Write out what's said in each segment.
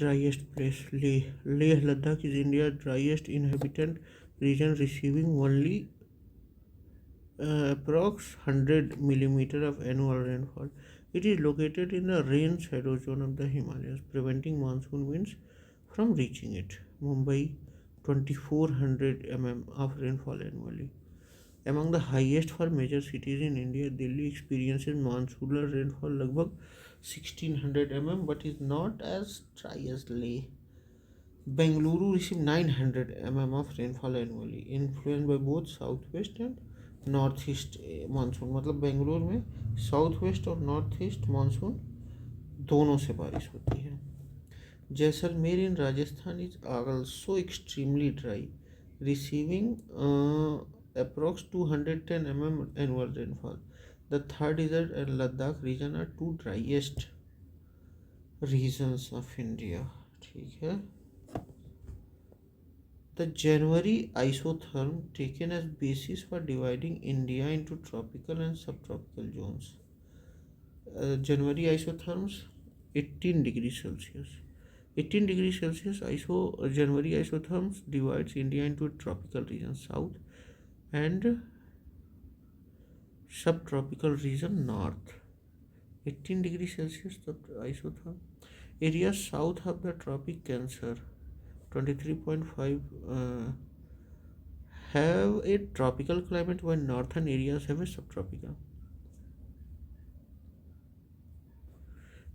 driest place? Leh. Leh Ladakh is India's driest inhabited region, receiving only approx 100 millimeter of annual rainfall. It is located in the rain shadow zone of the Himalayas, preventing monsoon winds from reaching it. Mumbai, 2400 of rainfall annually. Among the highest for major cities in India, Delhi experiences monsoonal rainfall लगभग 1600 but is not as dry as Leh. Bengaluru receives 900 of rainfall annually, influenced by both southwest and northeast monsoon. मतलब बेंगलुरु में south west और north east monsoon दोनों से बारिश होती है. Jaisalmer in Rajasthan is also extremely dry, receiving approx 210 annual rainfall. The third desert and Ladakh region are two driest regions of India. ठीक है. The January isotherm taken as basis for dividing India into tropical and subtropical zones. January isotherms 18 degrees Celsius. 18 degrees Celsius January isotherms divides India into tropical region south and subtropical region north. 18 degrees Celsius the isotherm. Areas south of the tropic Cancer 23.5 have a tropical climate, while northern areas have a subtropical.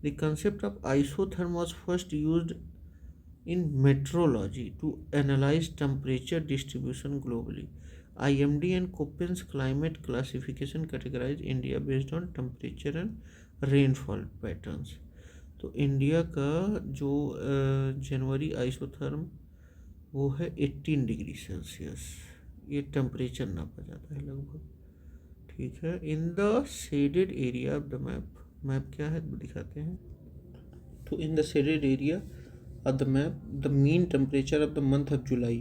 The concept of isotherm was first used in meteorology to analyze temperature distribution globally. IMD and Köppen's climate classification categorize India based on temperature and rainfall patterns. तो India का जो जनवरी isotherm वो है 18 degree Celsius. ये temperature नापा जाता है लगभग. ठीक है. In the shaded area of the map क्या है दिखाते हैं. तो in the shaded area of the map the mean temperature of the month of July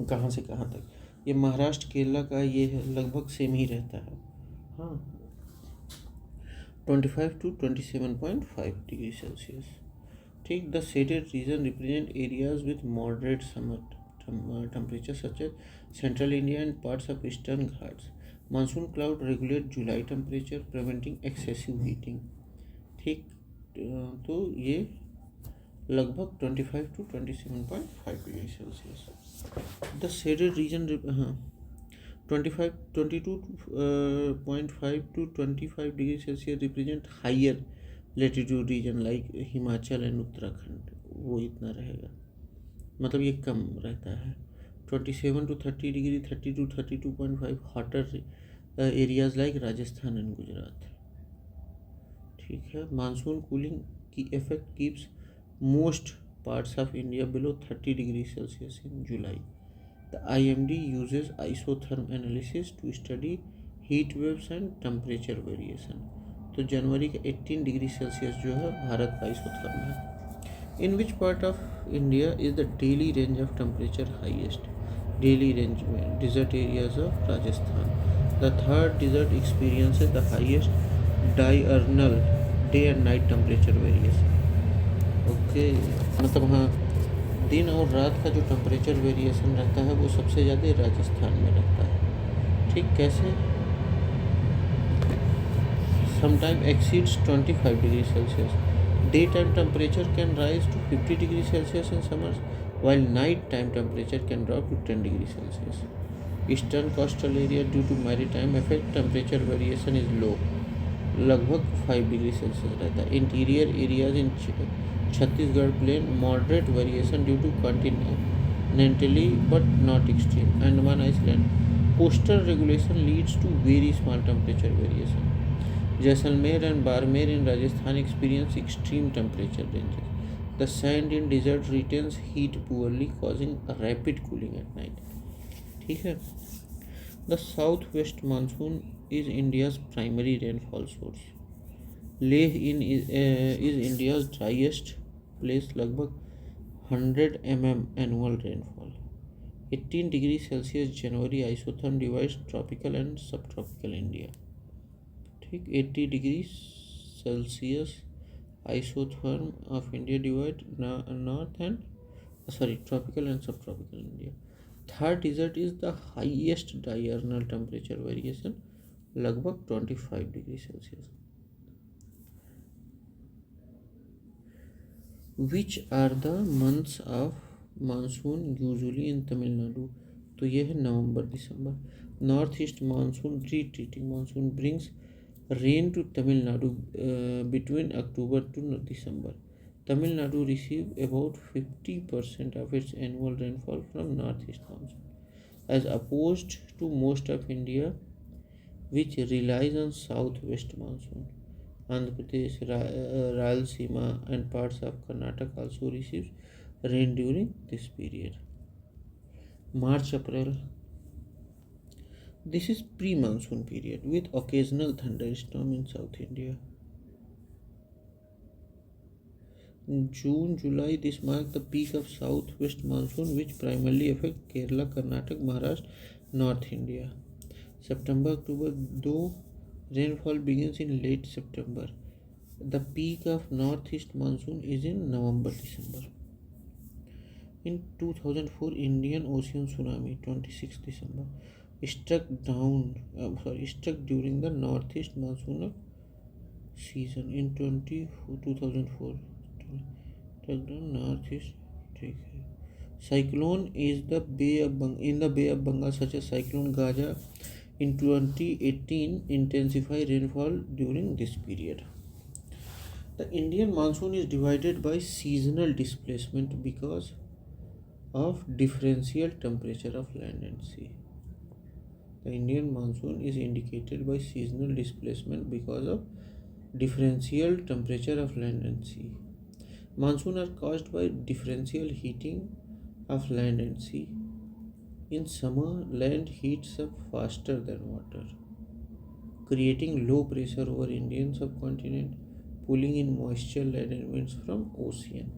कहाँ से कहाँ तक. ये महाराष्ट्र केरला का ये है, लगभग सेम ही रहता है. हाँ, 25 to 27.5 डिग्री सेल्सियस. ठीक. The shaded region represent areas with moderate summer temperature such as central India and parts of eastern Ghats. Monsoon cloud regulate July temperature preventing excessive heating. ठीक. तो ये लगभग 25 to 27.5 degree Celsius. The shaded region 22.5 to 25 degree Celsius represent higher latitude region like Himachal and Uttarakhand. वो इतना रहेगा, मतलब ये कम रहता है. 27 to 30 degree 30 to 32.5 hotter areas like Rajasthan and Gujarat. ठीक है. मानसून कूलिंग की effect keeps most parts of India below 30 degree Celsius in July. The IMD uses isotherm analysis to study heat waves and temperature variation. तो जनवरी का 18 degree Celsius जो है भारत का isotherm है. In which part of India is the daily range of temperature highest? Daily range में desert areas of Rajasthan. The third desert experiences the highest diurnal day and night temperature variation. Okay, मतलब हाँ, दिन और रात का जो temperature variation रहता है वो सबसे ज़्यादा राजस्थान में रहता है. ठीक. कैसे? Sometime exceeds 25 degree Celsius. Day time temperature can rise to 50 degree Celsius in summers, while night time temperature can drop to 10 degrees Celsius. Eastern coastal area due to maritime effect temperature variation is low, लगभग 5 degree Celsius रहता है. Interior areas in Chhattisgarh plain moderate variation due to continentality but not extreme. Andaman island coastal regulation leads to very small temperature variation. Jaisalmer and Barmer in Rajasthan experience extreme temperature ranges. The sand in desert retains heat poorly, causing a rapid cooling at night. ठीक है. The southwest monsoon is India's primary rainfall source. Leh is India's driest place, लगभग 100 annual rainfall. 18 degrees Celsius January isotherm divides tropical and subtropical India. ठीक. 80 degrees Celsius isotherm of India divide north and tropical and subtropical India. Third desert is the highest diurnal temperature variation, लगभग 25 degree Celsius. Which are the months of monsoon usually in Tamil Nadu? तो ये है नवंबर दिसंबर. North east monsoon retreating monsoon brings rain to Tamil Nadu between October to December. Tamil Nadu receives about 50% of its annual rainfall from northeast monsoon, as opposed to most of India, which relies on southwest monsoon. Andhra Pradesh, Rayalaseema, and parts of Karnataka also receives rain during this period. March-April. This is pre-monsoon period with occasional thunderstorm in South India. June-July, this marks the peak of southwest monsoon, which primarily affects Kerala, Karnataka, Maharashtra, North India. September-October, though rainfall begins in late September. The peak of northeast monsoon is in November-December. In 2004, Indian Ocean tsunami, 26 December, struck during the northeast monsoon season in 2004. Struck down northeast. Cyclone is in the Bay of Bengal, such as Cyclone Gaja in 2018, intensify rainfall during this period. The Indian monsoon is divided by seasonal displacement because of differential temperature of land and sea. The Indian monsoon is indicated by seasonal displacement because of differential temperature of land and sea. Monsoon are caused by differential heating of land and sea. In summer, land heats up faster than water, creating low pressure over Indian subcontinent, pulling in moisture-laden winds from ocean.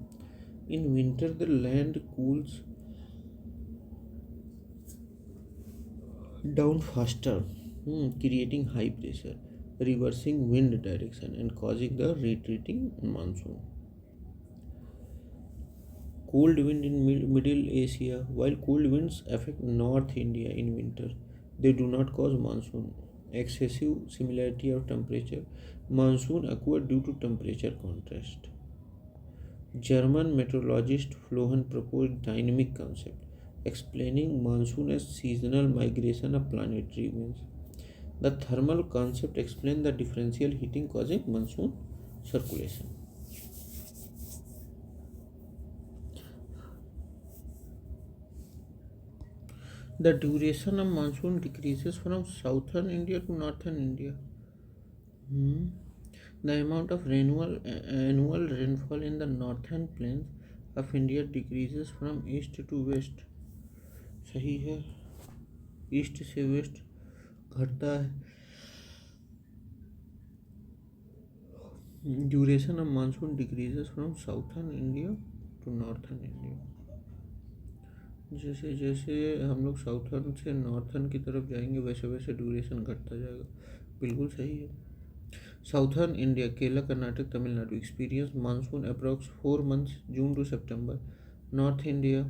In winter, the land cools down faster, creating high pressure, reversing wind direction and causing the retreating monsoon. Cold wind in Middle Asia. While cold winds affect North India in winter, they do not cause monsoon. Excessive similarity of temperature. Monsoon occur due to temperature contrast. German meteorologist Flohen proposed dynamic concept, explaining monsoon as seasonal migration of planetary winds. The thermal concept explains the differential heating causing monsoon circulation. The duration of monsoon decreases from southern India to northern India. The amount of annual rainfall in the northern plains of India decreases from east to west. सही है, east से west घटता है. Duration of monsoon decreases from southern India to northern India. जैसे जैसे हम लोग southern से नॉर्थर्न की तरफ जाएंगे वैसे वैसे ड्यूरेशन घटता जाएगा. बिल्कुल सही है. Southern India, Kerala, Karnataka, Tamil Nadu experience monsoon approx 4 months, June to September. North India,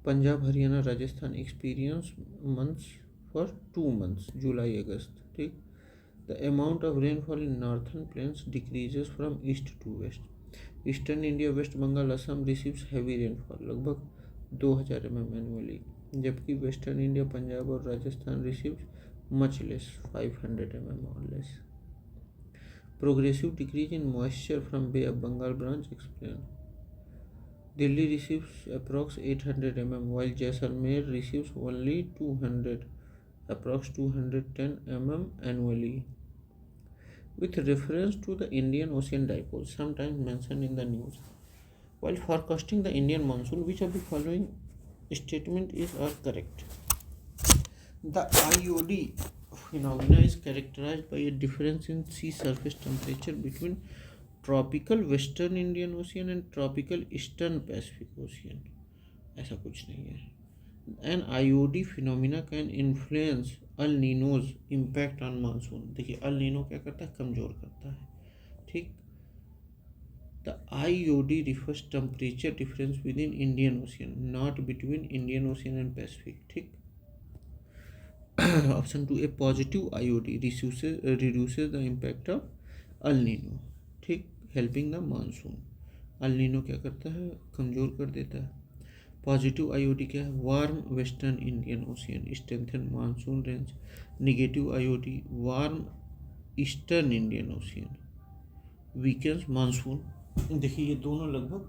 Punjab, Haryana, Rajasthan experience months for 2 months, July August. ठीक. The amount of rainfall in northern plains decreases from east to west. Eastern India, west Bengal, Assam receives heavy rainfall, लगभग 2000 mm annually, जबकि western India, Punjab और Rajasthan receives much less, 500 mm और less. Progressive decrease in moisture from Bay of Bengal branch explained. Delhi receives approx 800 mm, while Jaisalmer receives only 200, approx 210 mm annually. With reference to the Indian Ocean dipole, sometimes mentioned in the news, while forecasting the Indian monsoon, which of the following statement is correct? The IOD phenomena is characterized by a difference in sea surface temperature between tropical western Indian Ocean and tropical eastern Pacific Ocean. ऐसा कुछ नहीं है. An IOD phenomena can influence El Niño's impact on monsoon. देखिए El Niño क्या करता है, कमज़ोर करता है. ठीक. IOD refers temperature difference within Indian Ocean, not between Indian Ocean and Pacific. ठीक. Option 2 a positive IOD reduces the impact of El Nino. ठीक. Helping the monsoon. El Nino क्या करता है, कमज़ोर कर देता है. पॉजिटिव IOD क्या है, warm western Indian ocean strengthen monsoon range. Negative IOD warm eastern Indian ocean weakens monsoon. देखिए ये दोनों लगभग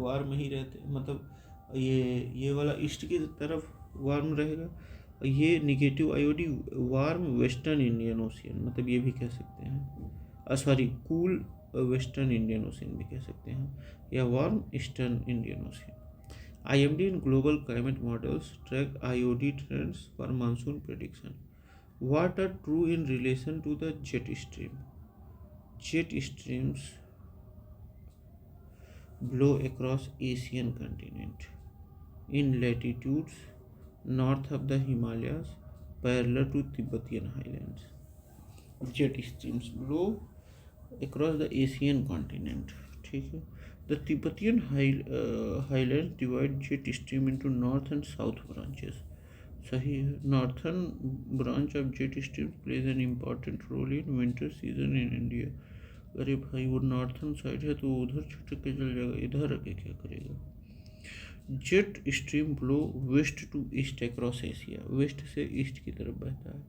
वार्म ही रहते, मतलब ये वाला ईस्ट की तरफ वार्म रहेगा. ये negative IOD warm western Indian ocean, मतलब ये भी कह सकते हैं, sorry cool western Indian ocean भी कह सकते हैं, या warm eastern Indian ocean. IMD and global climate models track IOD trends for monsoon prediction. What are true in relation to the jet stream? Jet streams blow across Asian continent in latitudes north of the Himalayas parallel to Tibetan highlands. Jet streams blow across the Asian continent. ठीक है. The Tibetan highlands divide jet stream into north and south branches. सही है. Northern branch of jet stream plays an important role in winter season in India. अरे भाई वो northern side है तो उधर छुटक के चल जाएगा, इधर आके क्या करेगा. Jet stream blow west to east across Asia. West से ईस्ट की तरफ बहता है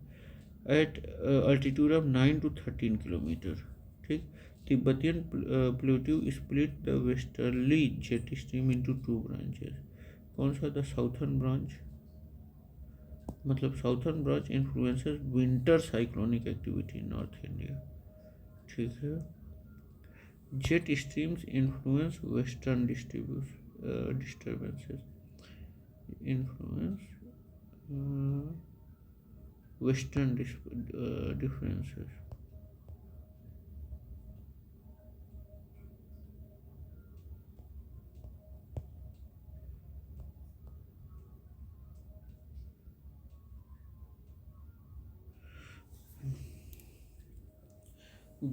at altitude of 9 to 13 kilometre. ठीक. Tibetan plateau split the westerly jet stream into 2 branches. कौन सा, द साउथर्न ब्रांच, मतलब southern branch influences winter cyclonic activity in north India. ठीक है. Jet streams influence western disturbances, influence western differences.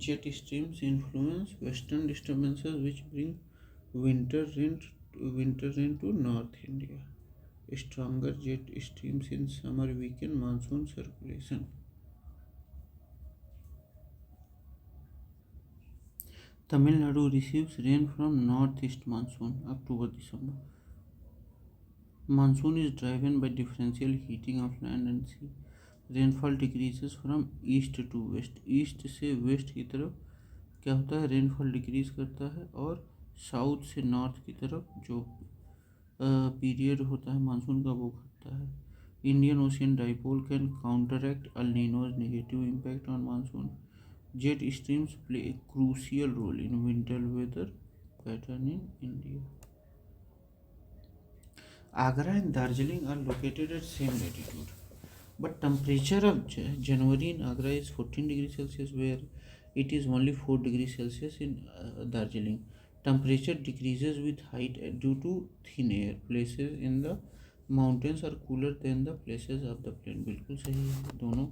Jet streams influence western disturbances which bring winter rain to North India. Stronger jet streams in summer weaken monsoon circulation. Tamil Nadu receives rain from northeast monsoon October-December. Monsoon is driven by differential heating of land and sea. Rainfall decreases from east to west. East से west की तरफ क्या होता है, rainfall decrease करता है. और south से नॉर्थ की तरफ जो पीरियड होता है मानसून का वो घटता है. Indian ocean dipole can counteract El Nino's negative impact on monsoon. Jet streams play a crucial role in winter weather pattern in India. Agra and Darjeeling are located at same latitude. But temperature of January in Agra is 14 degrees Celsius, where it is only 4 degrees Celsius in Darjeeling. Temperature decreases with height due to thin air. Places in the mountains are cooler than the places of the plain. बिल्कुल सही है दोनों.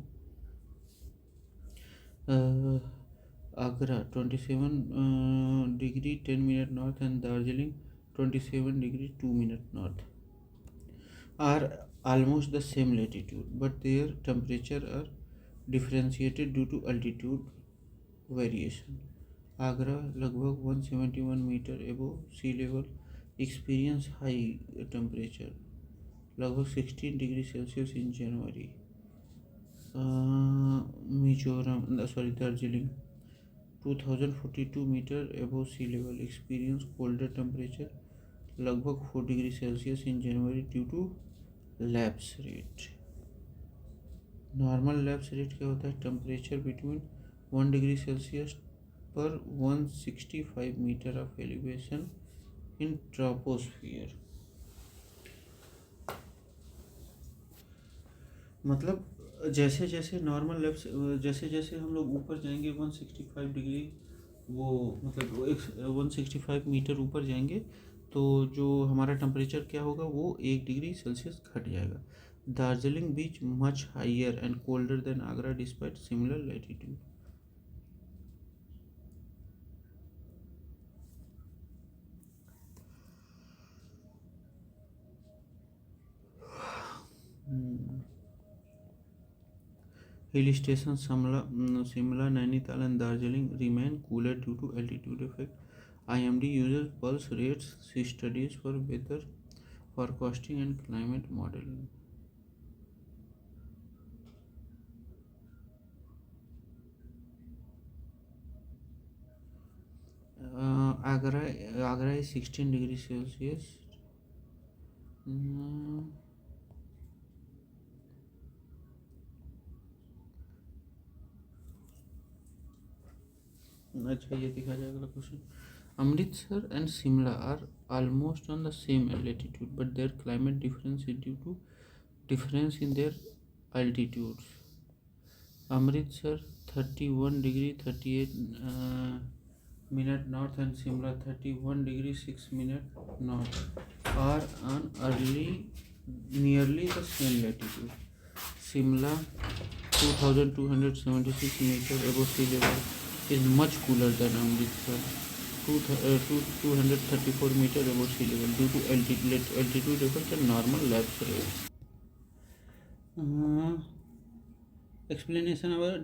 Agra 27 degree 10 minute north and Darjeeling 27 degree 2 minute north are almost the same latitude, but their temperature are differentiated due to altitude variation. Agra लगभग 171 meter above sea level experience high temperature लगभग 16 degree Celsius in January. Darjeeling 2042 meter above sea level experience colder temperature लगभग 4 degree Celsius in January due to lapse rate. Normal lapse rate क्या होता है, temperature between 1 degree Celsius पर 165 metre of elevation in troposphere. मतलब जैसे जैसे normal lapse, जैसे जैसे हम लोग ऊपर जाएंगे 165 डिग्री, वो मतलब 165 मीटर ऊपर जाएंगे तो जो हमारा टेम्परेचर क्या होगा वो 1 डिग्री सेल्सियस घट जाएगा. दार्जिलिंग बीच much higher and colder than Agra despite similar latitude. Hill stations Shimla, Nainital and Darjeeling remain cooler due to altitude effect. IMD uses pulse rates studies for weather forecasting and climate modeling. Agra is 16 degrees Celsius. अच्छा ये दिखा जाएगा अगला question. Amritsar and Simla are almost on the same altitude, but their climate difference is due to difference in their altitudes. Amritsar 31 degree 38 minute north and Simla 31 degree 6 minute north are on nearly the same latitude. Simla 2276 meter above sea level is much cooler than Amritsar 234 meter above sea level due to altitude effect and normal lapse rate. Explanation about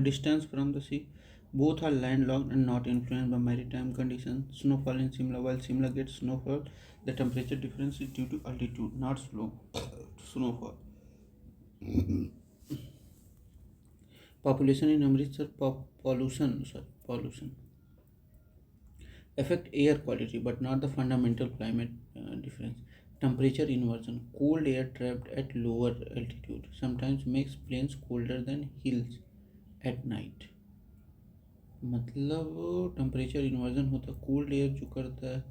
distance from the sea. Both are landlocked and not influenced by maritime conditions. Snowfall in Simla. While Simla gets snowfall, the temperature difference is due to altitude, not snowfall. Population in Amritsar. Pollution affect air quality but not the fundamental climate difference. Temperature inversion. Cold air trapped at lower altitude sometimes makes plains colder than hills at night. मतलब temperature inversion होता है. Cold air जो करता है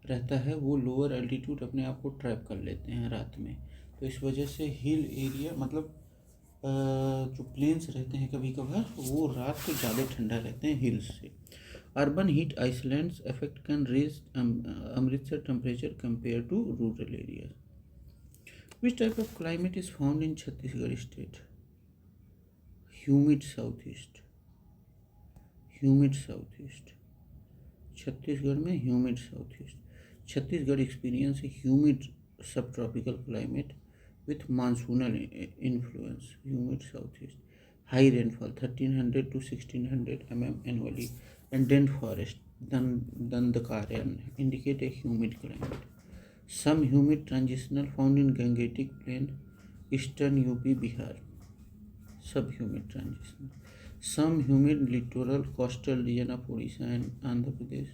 रहता है वो lower altitude अपने आप को ट्रैप कर लेते हैं रात में. तो इस वजह से हिल एरिया मतलब जो प्लेन्स रहते हैं कभी कभार वो रात को ज़्यादा ठंडा रहते हैं हिल्स से. Urban heat islands effect can raise Amritsar temperature compare to rural area. Which type of climate is found in Chhattisgarh state? Humid south east. Chhattisgarh में humid south east. Chhattisgarh experience a humid sub tropical climate with monsoonal influence. Humid southeast. High rainfall 1300 to 1600 mm annually and dense forest Dandakaran indicate a humid climate. Some humid transitional found in Gangetic Plain, eastern UP, Bihar. Subhumid transitional. Some humid littoral coastal region of Odisha and Andhra Pradesh.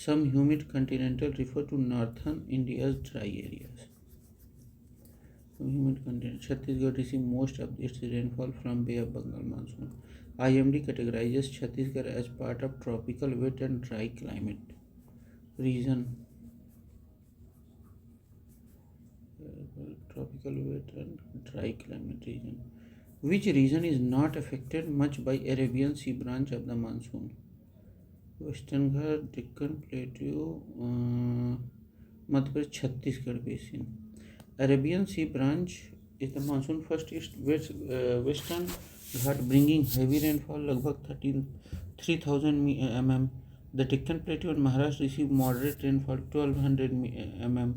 Some humid continental refer to northern India's dry areas. Humid continental. Chhattisgarh receives most of its rainfall from Bay of Bengal monsoon. IMD categorizes Chhattisgarh as part of tropical wet and dry climate region. Tropical wet and dry climate region. Which region is not affected much by Arabian Sea branch of the monsoon? Western Ghat, Deccan plateau, Madhya Pradesh, Chhattisgarh basin. Arabian C branch is the monsoon first east western Ghat bringing heavy rainfall लगभग 3000 mm. The Deccan plateau and Maharashtra receive moderate rainfall 1200 mm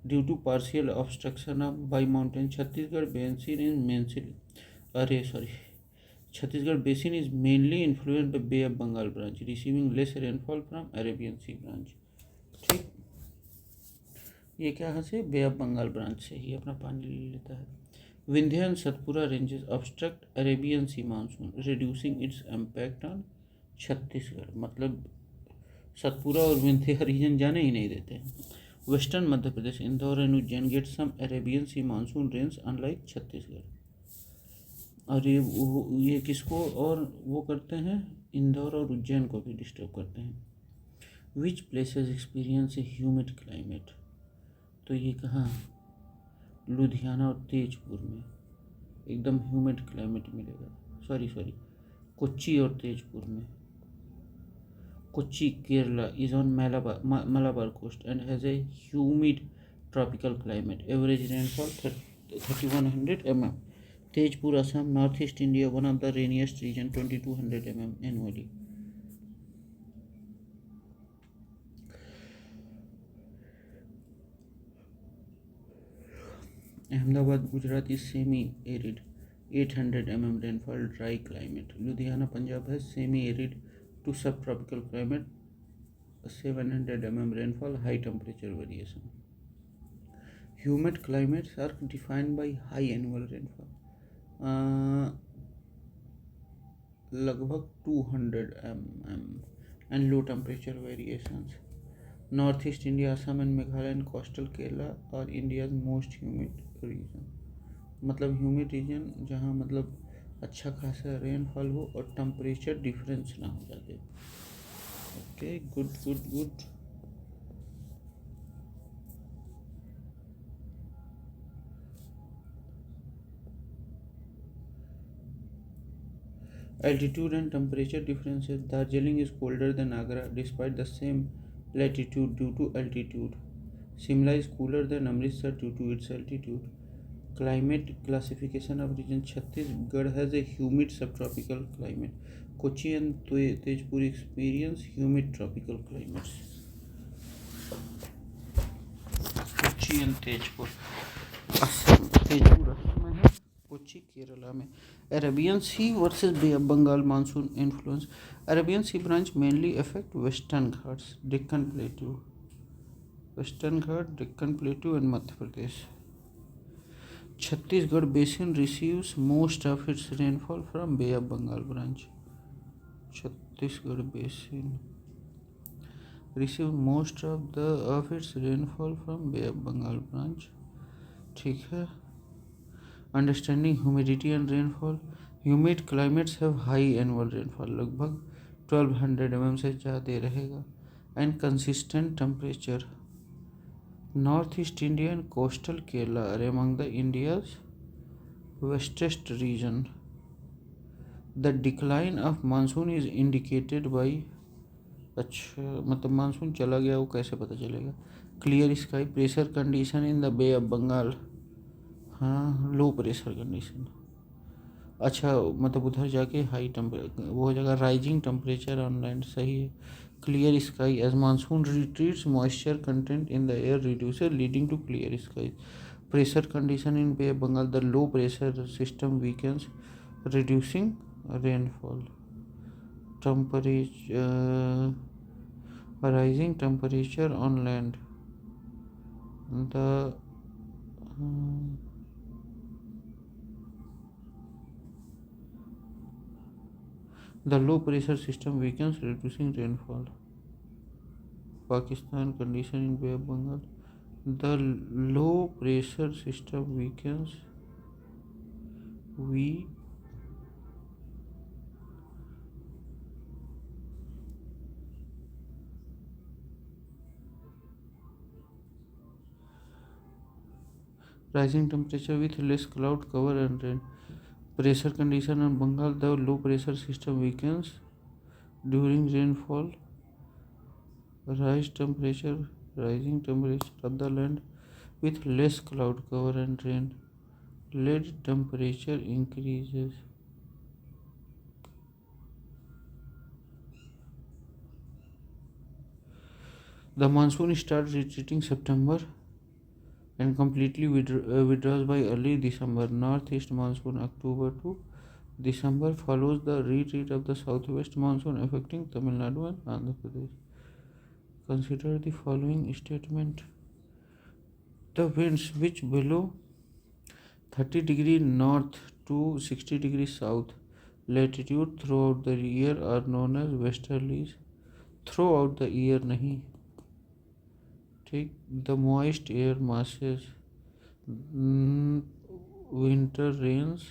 due to partial obstruction of by mountain. Chhattisgarh Chhattisgarh basin is mainly influenced by Bay of Bengal branch, receiving less rainfall from Arabian Sea branch. ठीक, ये क्या से बे of Bengal branch से ही अपना पानी ले लेता है. Vindhya and Satpura ranges obstruct Arabian sea monsoon reducing its impact on Chhattisgarh. मतलब सतपुरा और विंध्य रीजन जाने ही नहीं देते हैं. Western Madhya Pradesh, Indore and Ujjain get some Arabian sea monsoon range unlike Chhattisgarh. और ये किसको और वो करते हैं, इंदौर और उज्जैन को भी डिस्टर्ब करते हैं. Which places experience a humid climate. तो ये कहाँ, लुधियाना और तेजपुर में एकदम ह्यूमिड क्लाइमेट मिलेगा. सॉरी कोच्चि और तेजपुर में. Kochi Kerala is on Malabar coast and has a humid tropical climate. Average rainfall 3100 mm. Tejpur, Assam, Northeast India, one of the rainiest region, 2200 mm annually. Ahmedabad, Gujarat is semi-arid, 800 mm rainfall, dry climate. Ludhiana, Punjab has semi-arid to subtropical climate, 700 mm rainfall, high temperature variation. Humid climates are defined by high annual rainfall, लगभग 200 mm, and low temperature variations. Northeast India, Assam and Meghalaya and coastal Kerala are India's most humid region. मतलब humid reason जहाँ मतलब अच्छा खासा rainfall हो और temperature difference ना हो जाए. Okay, good good good. Altitude and temperature differences. Darjeeling is colder than Agra despite the same latitude due to altitude. Shimla is cooler than Amritsar due to its altitude. Climate classification of region. Chhattisgarh has a humid subtropical climate. Kochi and Tezpur experience humid tropical climates. Kochi and Tezpur. Assam. Tezpur Assam में है, कोची केरला में. Arabian Sea versus Bay of Bengal monsoon influence. Arabian Sea branch mainly affect Western Ghats, Deccan Plateau, and Madhya Pradesh. Chhattisgarh basin receives most of its rainfall from Bay of Bengal branch. Chhattisgarh basin receives most of its rainfall from Bay of Bengal branch. ठीक है. Understanding humidity and rainfall. Humid climates have high annual rainfall, लगभग 1200 mm से ज़्यादा रहेगा, and consistent temperature. Northeast India and coastal Kerala are among the India's wettest region. The decline of monsoon is indicated by. अच्छा, मतलब monsoon चला गया वो कैसे पता चलेगा? Clear sky, pressure condition in the bay of Bengal. हाँ, लो प्रेशर कंडीशन. अच्छा, मतलब उधर जाके हाई टेम्परेचर वो हो जाएगा. राइजिंग टेम्परेचर ऑन लैंड, सही है. Clear sky as monsoon retreats, moisture content in the air reduces leading to clear sky. Pressure condition in bay of Bengal. The low pressure system weakens reducing rainfall. Temperature, rising temperature on land. The low pressure system weakens, reducing rainfall. Pakistan condition in Bay of Bengal. The low pressure system weakens. Rising temperature with less cloud cover and rain. Pressure condition on Bengal. The low pressure system weakens during rainfall. Rising temperature of the land with less cloud cover and rain. Lead temperature increases. The monsoon starts retreating September and completely withdraws by early December. Northeast monsoon October to December follows the retreat of the southwest monsoon affecting Tamil Nadu and Andhra Pradesh. Consider the following statement. The winds which below 30 degree north to 60 degree south latitude throughout the year are known as westerlies. Throughout the year नहीं. ठीक. The moist air masses. Winter rains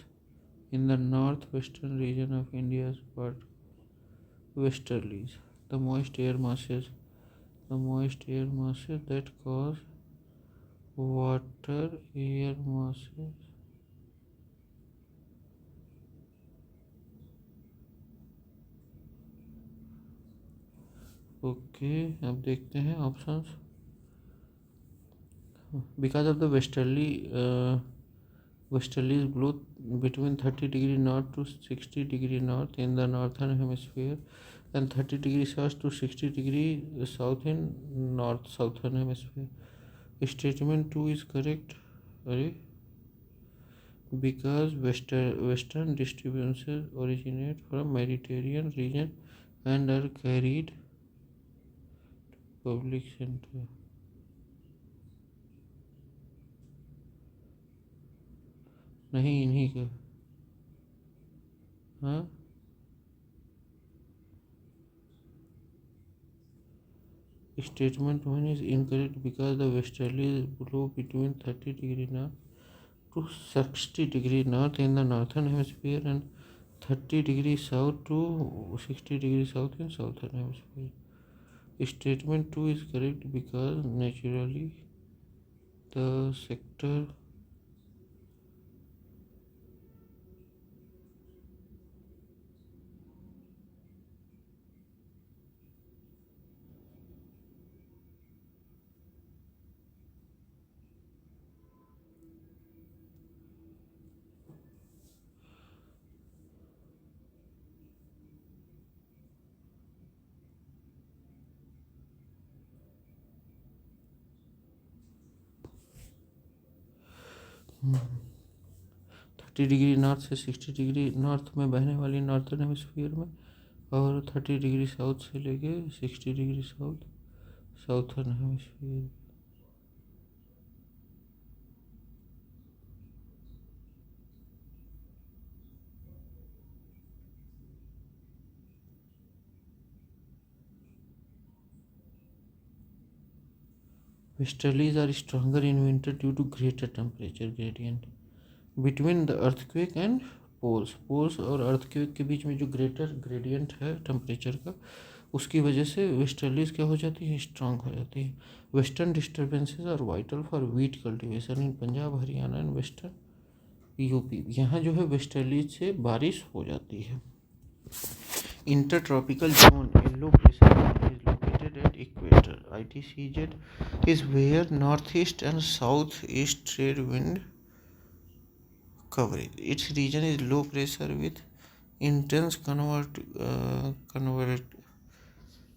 in the northwestern region of India is what? Westerlies. The moist air masses that cause water air masses. Okay, अब देखते हैं options. Because of the westerlies blow between 30 degree north to 60 degree north in the northern hemisphere and 30 degree south to 60 degree south in north southern hemisphere. Statement 2 is correct. अरे because western disturbances originate from Mediterranean region and are carried public center. नहीं इन्हीं का। हाँ, statement 1 is incorrect because the westerlies blow between 30° north to 60° north in the northern hemisphere and 30° south to 60° south in southern hemisphere. Statement 2 is correct because naturally the sector thirty degree north से 60° north में बहने वाली northern hemisphere में और 30° south से लेके 60° south southern hemisphere. Westerlies are stronger in winter due to greater temperature gradient between the earthquake and poles और earthquake के बीच में जो ग्रेटर ग्रेडियंट है टेम्परेचर का, उसकी वजह से वेस्टर्लीज क्या हो जाती है, स्ट्रांग हो जाती है। Western disturbances are vital for wheat cultivation in Punjab, Haryana and western UP. यहाँ जो है वेस्टर्लीज से बारिश हो जाती है। Intertropical zone low pressure is located at equator. ITCZ is where northeast and southeast trade wind coverage. Its region is low pressure with intense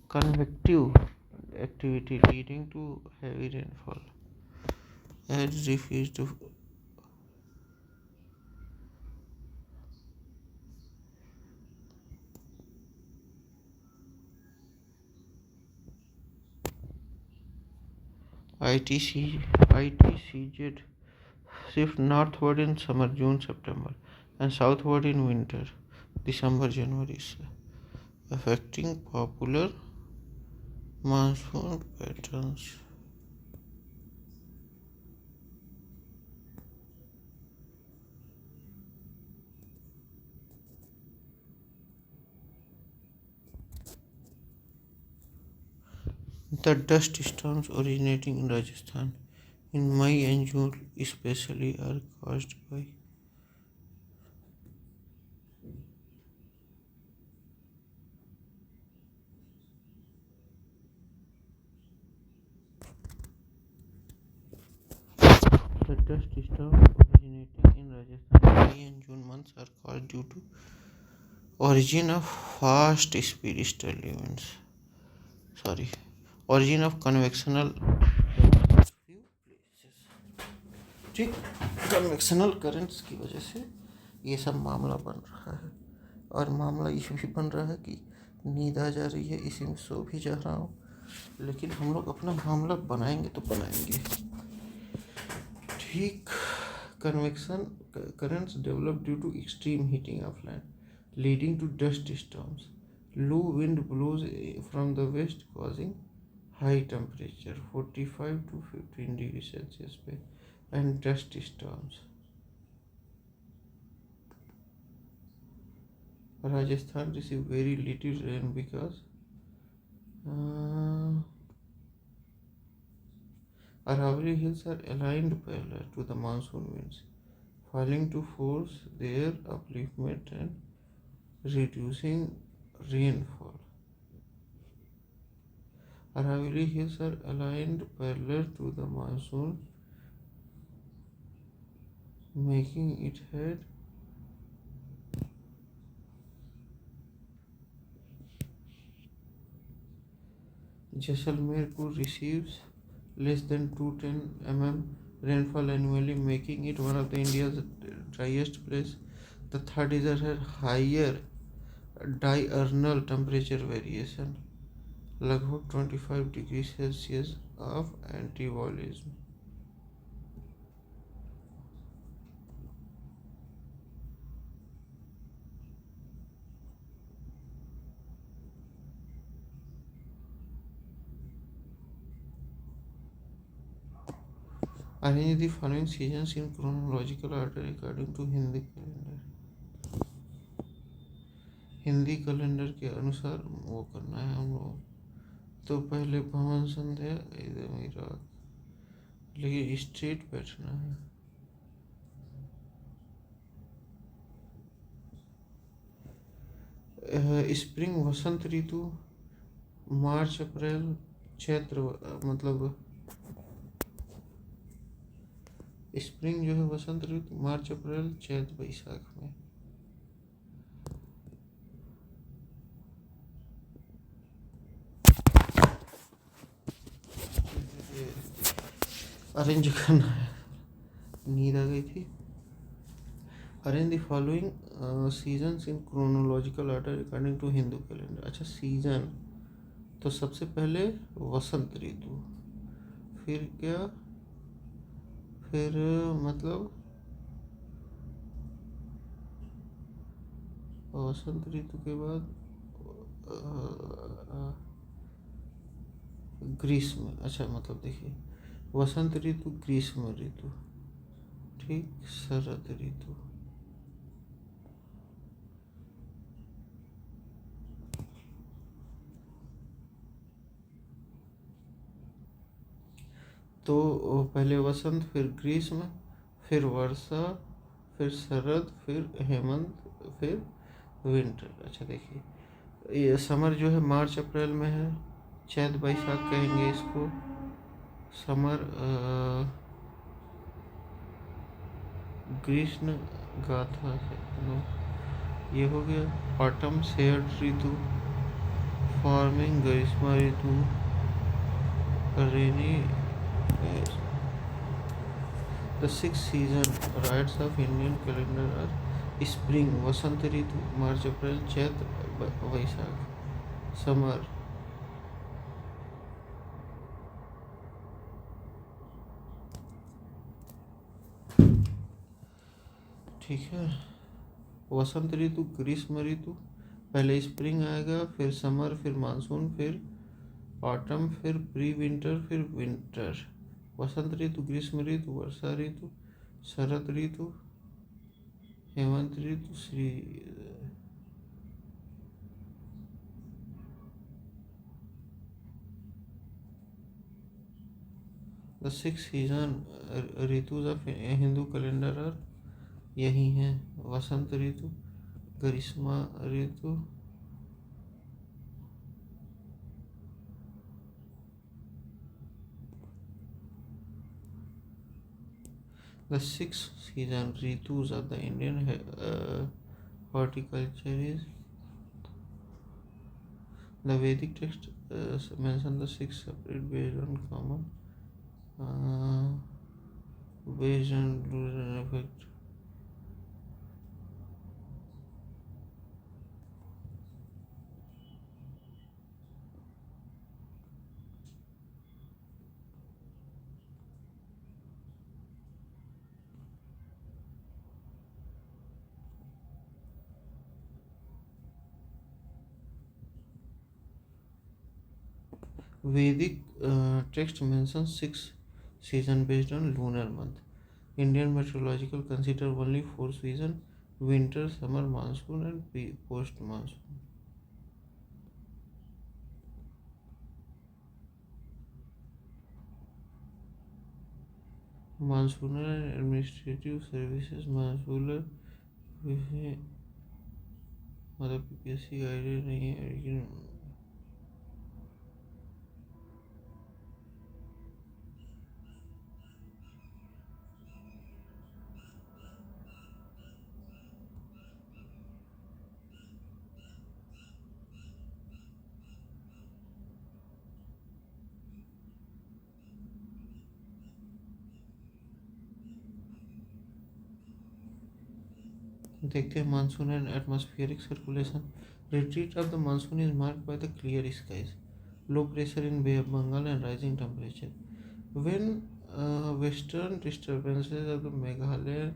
convective activity leading to heavy rainfall. As refers to ITCZ shift northward in summer June September and southward in winter December January, affecting popular monsoon patterns. The dust storms originating in Rajasthan in May and June especially are caused by the dust storms originating in Rajasthan in May and June months are caused due to origin of fast speed sterly winds. Origin of convectional few places. ठीक, convectional currents की वजह से ये सब मामला बन रहा है। और मामला ये भी बन रहा है कि नींद आ जा रही है, इसी में सो भी जा रहा हूँ, लेकिन हम लोग अपना मामला बनाएंगे तो बनाएंगे। ठीक, convection currents develop due to extreme heating of land leading to dust storms. Low wind blows from the west causing high temperature 45 to 15 degree Celsius पे and dust storms. Rajasthan received very little rain because Aravalli hills are aligned parallel to the monsoon winds, failing to force their upliftment and reducing rainfall. Aravalli hills are aligned parallel to the monsoon, making it head Jaisalmer receives less than 210 mm rainfall annually, making it one of the India's driest place. The third is a higher diurnal temperature variation, लगभग 25 degree Celsius of एंटीवॉलिज्म। Arrange the following seasons in chronological order according to Hindi calendar. Hindi calendar के अनुसार वो करना है हम लोग। तो पहले भवन संध्या एकदम इराक, लेकिन स्ट्रेट बैठना है। Spring Vasant Ritu March April Chaitra, मतलब स्प्रिंग जो है वसंत ऋतु मार्च अप्रैल चैत्र बैसाख में। अरेंज करना है, नींद आ गई थी। Arrange the following seasons in chronological order according to Hindu calendar. अच्छा, सीजन तो सबसे पहले वसंत ऋतु, फिर क्या, फिर मतलब वसंत ऋतु के बाद ग्रीष्म। अच्छा, मतलब देखिए वसंत ऋतु, ग्रीष्म ऋतु, ठीक, शरद ऋतु, तो पहले वसंत, फिर ग्रीष्म, फिर वर्षा, फिर शरद, फिर हेमंत, फिर विंटर। अच्छा देखिए ये समर जो है मार्च अप्रैल में है, चैत बैसाख कहेंगे इसको। समर ग्रीष्म गाथा है, ये हो गया। Autumn Sharad Ritu, farming Grishma Ritu, rainy. The six season rights of Indian calendar are spring Vasant Ritu March April Chaitra Vaishakh. Summer ठीक है। वसंत ऋतु, ग्रीष्म ऋतु, पहले स्प्रिंग आएगा, फिर समर, फिर मानसून, फिर ऑटम, फिर प्री विंटर, फिर विंटर। वसंत ऋतु, ग्रीष्म ऋतु, वर्षा ऋतु, शरद ऋतु, हेमंत ऋतु, श्री द सिक्स सीजन ऋतुज ऑफ हिंदू कैलेंडर आर यही हैं। Vasant Ritu, Grishma Ritu, the six season ritus of the Indian horticulture is the Vedic text mention the six separate based on common based on rules and effect. Vedic text mentions six seasons based on lunar month. Indian meteorological consider only four seasons: winter, summer, monsoon, and post monsoon. Monsoonal and administrative services monsoonal मतलब UPSC guided नहीं है, लेकिन देखते हैं monsoon and atmospheric circulation. Retreat of the monsoon is marked by the clear skies, low pressure in Bay of Bengal, and rising temperature. When western disturbances of the Meghalaya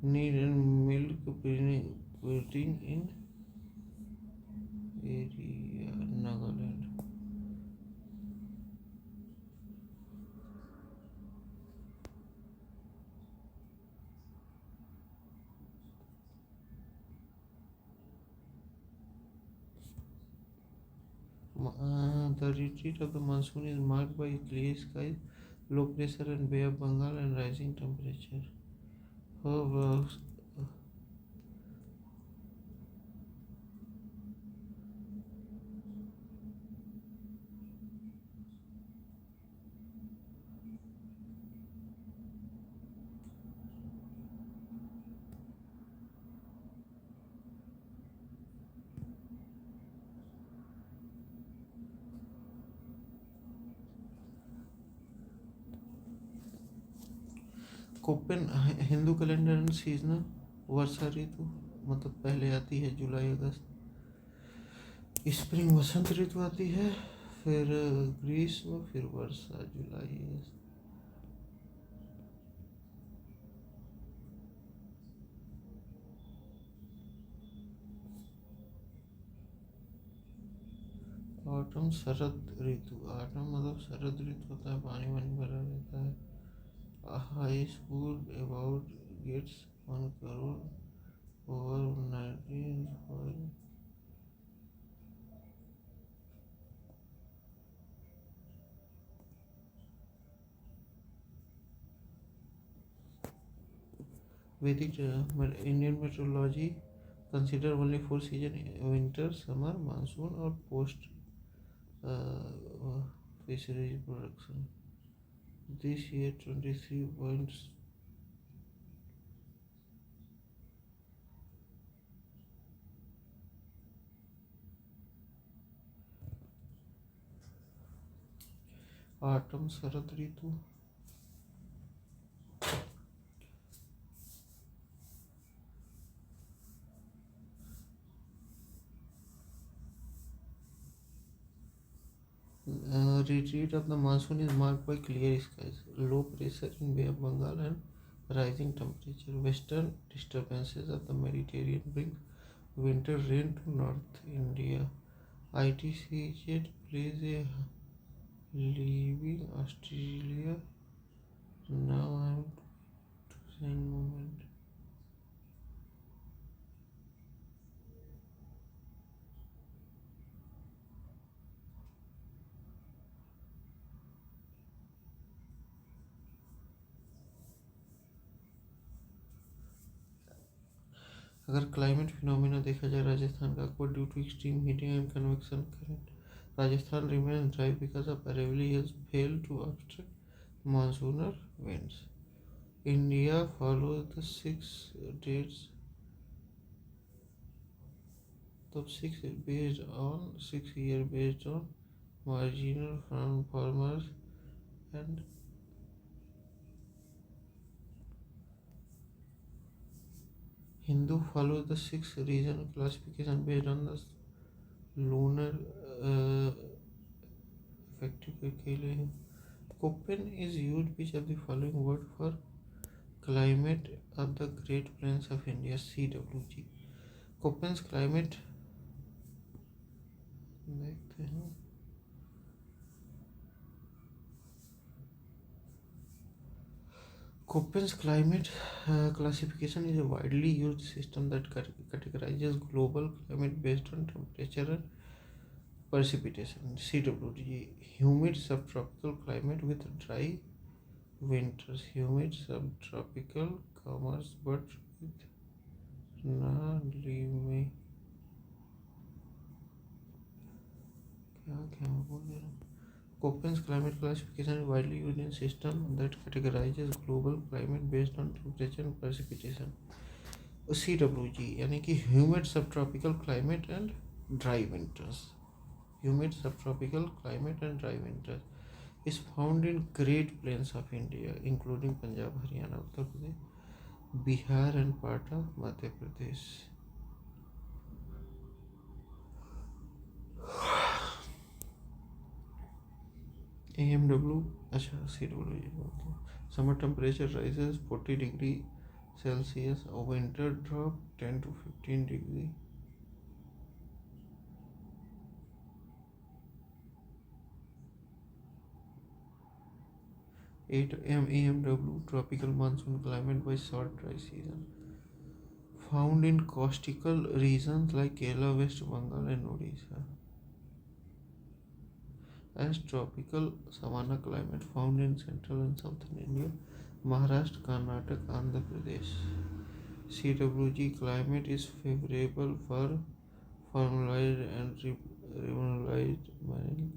need and milk breeding in area Nagaland. The retreat of the monsoon is marked by clear skies, low pressure in Bay of Bengal, and rising temperature. However, Koppen Hindu calendar and seasonal Varsha Ritu मतलब पहले आती है जुलाई अगस्त, spring Vasant ऋतु आती है, फिर ग्रीष्म, फिर वर्षा जुलाई अगस्त. Autumn शरद ऋतु. Autumn मतलब शरद ऋतु होता है, पानी वानी भरा रहता है. High school about gets 1 crore over 19. Vedic Indian meteorology consider only 4 seasons: winter, summer, monsoon, or post fisheries production. This year 23 points. Autumn Sharad Ritu. Retreat of the monsoon is marked by clear skies, low pressure in Bay of Bengal, and rising temperature. Western disturbances of the Mediterranean bring winter rain to North India. ITCZ plays a leaving Australia. Now I am to send moment. अगर climate phenomena देखा जाए राजस्थान का को due to extreme heating and convection current, Rajasthan remains dry because of Aravalli has failed to obstruct monsoonal winds. India follows the 6 dates. The 6 year based on marginal farmers and Hindu follows the 6 region classification based on the lunar effective अकेले हैं. Koppen is used which of the following word for climate of the Great Plains of India? CWG. Koppen's climate देखते हैं. Koppen's climate classification is a widely used system that categorizes global climate based on temperature and precipitation. CWG. Humid subtropical climate with dry winters. Humid subtropical commerce but with leave me क्या बोल रहा हूँ. Koppen's climate classification is widely used in system that categorizes global climate based on temperature and precipitation. CWG यानी कि humid subtropical climate and dry winters. Humid subtropical climate and dry winters is found in Great Plains of India, including Punjab, Haryana, Uttar Pradesh, Bihar and part of Madhya Pradesh. AMW, अच्छा CW, summer temperature rises 40 degree Celsius, winter drop 10 to 15 degree. AMW, tropical monsoon climate by short dry season, found in coastal regions like Kerala, West Bengal and Odisha. As tropical savanna climate found in central and southern India, Maharashtra, Karnataka, Andhra Pradesh. CWG climate is favorable for formalized and revitalized mining.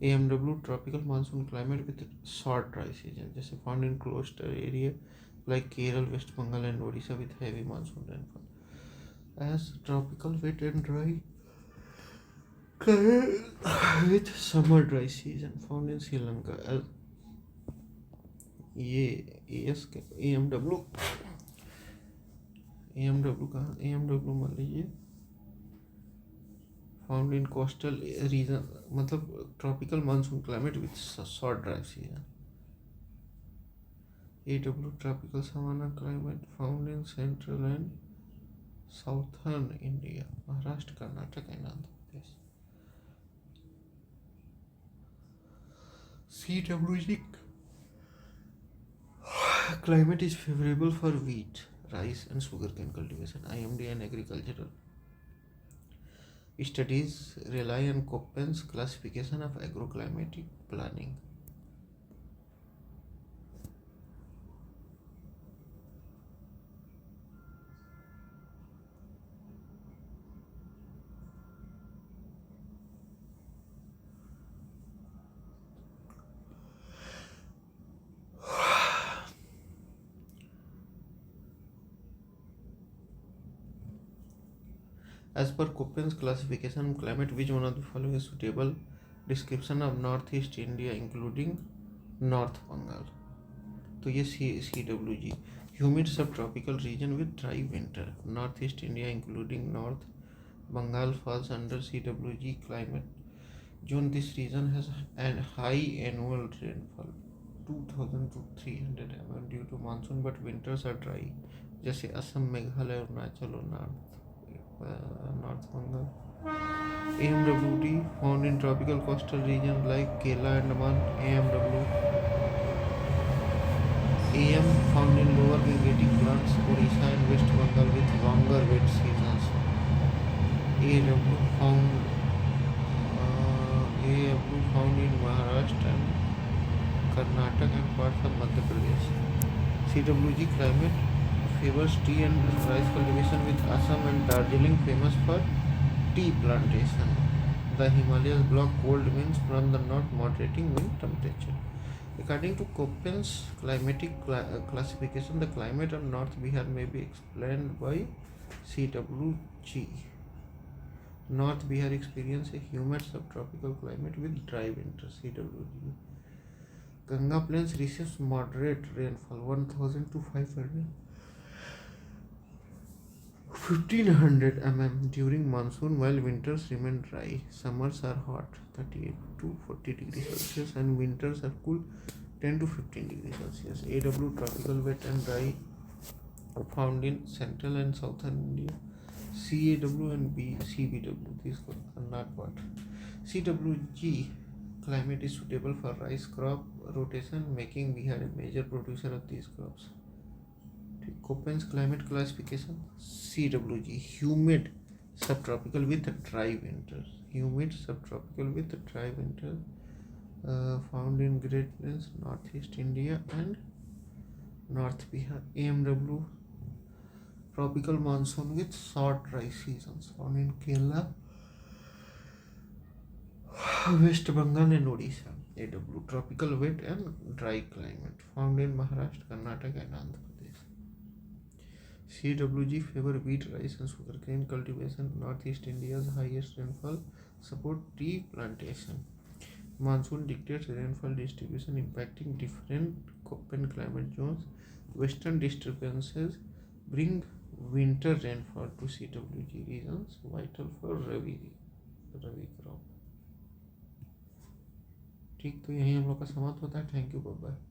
AMW, tropical monsoon climate with short dry season, जैसे found in coastal area like Kerala, West Bengal and Odisha with heavy monsoon rainfall. As tropical wet and dry climate with summer dry season found in Sri Lanka. As ये AMW कहाँ AMW मान लीजिए found in coastal region, मतलब tropical monsoon climate with short dry season. AW, tropical savanna climate found in central and southern India, Maharashtra, Karnataka and Andhra Pradesh. CWG climate is favorable for wheat, rice and sugarcane cultivation. IMD and agricultural studies rely on Köppen's classification of agroclimatic planning. As per Köppen's classification of climate, which one of the following is suitable description of northeast India including North Bengal? तो ये CWG, humid subtropical region with dry winter. Northeast India including North Bengal falls under CWG climate zone. This region has a high annual rainfall 2000 to 300 mm due to monsoon, but winters are dry. जैसे असम, मेघालय, अरुणाचल और North Bengal. AMWD found in tropical coastal regions like Kerala and Andaman. AMW AM found in lower Gangetic plants, Odisha and West Bengal with longer wet seasons. AW found in Maharashtra and Karnataka and parts of Madhya Pradesh. CWG climate favors tea and rice cultivation with Assam and Darjeeling famous for tea plantation. The Himalayas block cold winds from the north, moderating wind temperature. According to Köppen's climatic classification, the climate of North Bihar may be explained by CWG. North Bihar experiences a humid subtropical climate with dry winters. CWG. Ganga Plains receives moderate rainfall 1000 to 1500 mm during monsoon, while winters remain dry. Summers are hot 38 to 40 degrees Celsius and winters are cool 10 to 15 degrees Celsius. AW, tropical wet and dry found in central and southern India. CAW and CBW, these are not part. CWG climate is suitable for rice crop rotation, making Bihar a major producer of these crops. Köppen's climate classification: CWG, humid subtropical with dry winters. Humid subtropical with dry winters, found in Great Plains, Northeast India and North Bihar. AMW, tropical monsoon with short dry seasons, found in Kerala, West Bengal and Odisha. AW, tropical wet and dry climate, found in Maharashtra, Karnataka and Andhra Pradesh. CWG favor wheat, rice and sugarcane cultivation. Northeast India's highest rainfall support tea plantation. Monsoon dictates rainfall distribution impacting different Köppen climate zones. Western disturbances bring winter rainfall to CWG regions, vital for Ravi crop. ठीक, तो यही हम लोग का समाप्त होता है. Thank you, bye bye.